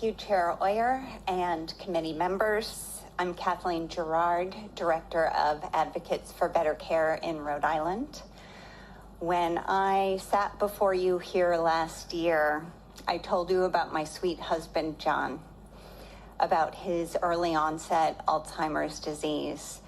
Thank you, Chair Oyer and committee members. I'm Kathleen Gerard, Director of Advocates for Better Care in Rhode Island. When I sat before you here last year, I told you about my sweet husband, John, about his early onset Alzheimer's disease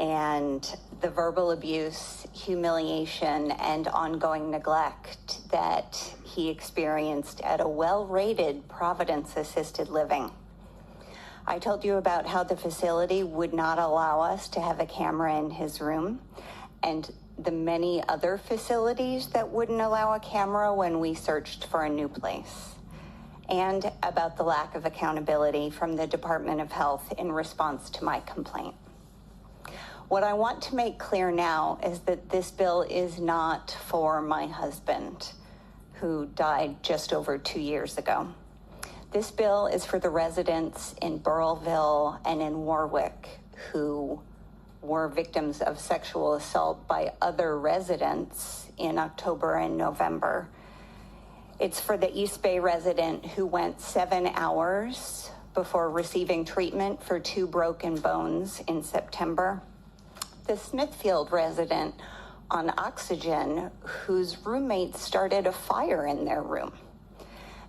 and the verbal abuse, humiliation, and ongoing neglect that he experienced at a well-rated Providence assisted living. I told you about how the facility would not allow us to have a camera in his room, and the many other facilities that wouldn't allow a camera when we searched for a new place, and about the lack of accountability from the Department of Health in response to my complaint. What I want to make clear now is that this bill is not for my husband, who died just over 2 years ago. This bill is for the residents in Burrillville and in Warwick who were victims of sexual assault by other residents in October and November. It's for the East Bay resident who went 7 hours before receiving treatment for 2 broken bones in September. The Smithfield resident on oxygen whose roommate started a fire in their room.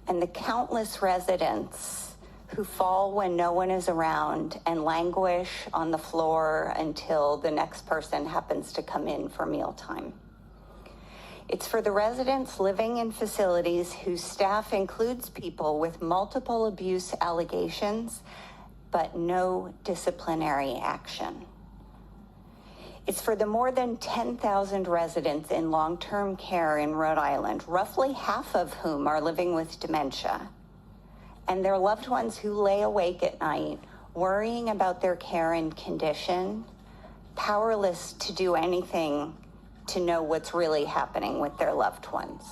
And the countless residents who fall when no one is around and languish on the floor until the next person happens to come in for mealtime. It's for the residents living in facilities whose staff includes people with multiple abuse allegations, but no disciplinary action. It's for the more than 10,000 residents in long-term care in Rhode Island, roughly half of whom are living with dementia, and their loved ones who lay awake at night worrying about their care and condition, powerless to do anything to know what's really happening with their loved ones.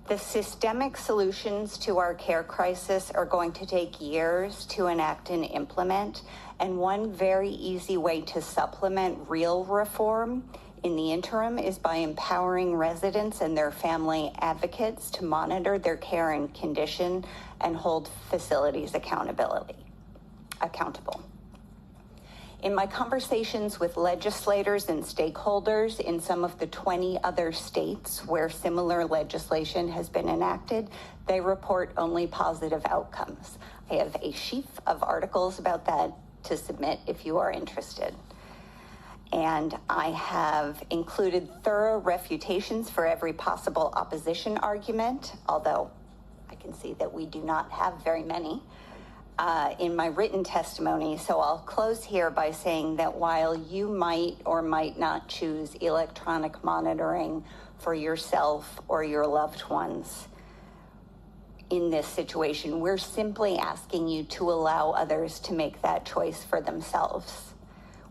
The systemic solutions to our care crisis are going to take years to enact and implement, and one very easy way to supplement real reform in the interim is by empowering residents and their family advocates to monitor their care and condition and hold facilities accountable. In my conversations with legislators and stakeholders in some of the 20 other states where similar legislation has been enacted, they report only positive outcomes. I have a sheaf of articles about that to submit if you are interested. And I have included thorough refutations for every possible opposition argument, although I can see that we do not have very many in my written testimony. So I'll close here by saying that while you might or might not choose electronic monitoring for yourself or your loved ones in this situation, we're simply asking you to allow others to make that choice for themselves.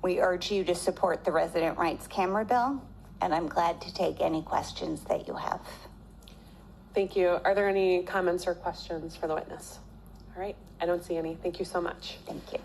We urge you to support the Resident Rights Camera Bill, and I'm glad to take any questions that you have. Thank you. Are there any comments or questions for the witness? All right, I don't see any. Thank you so much. Thank you.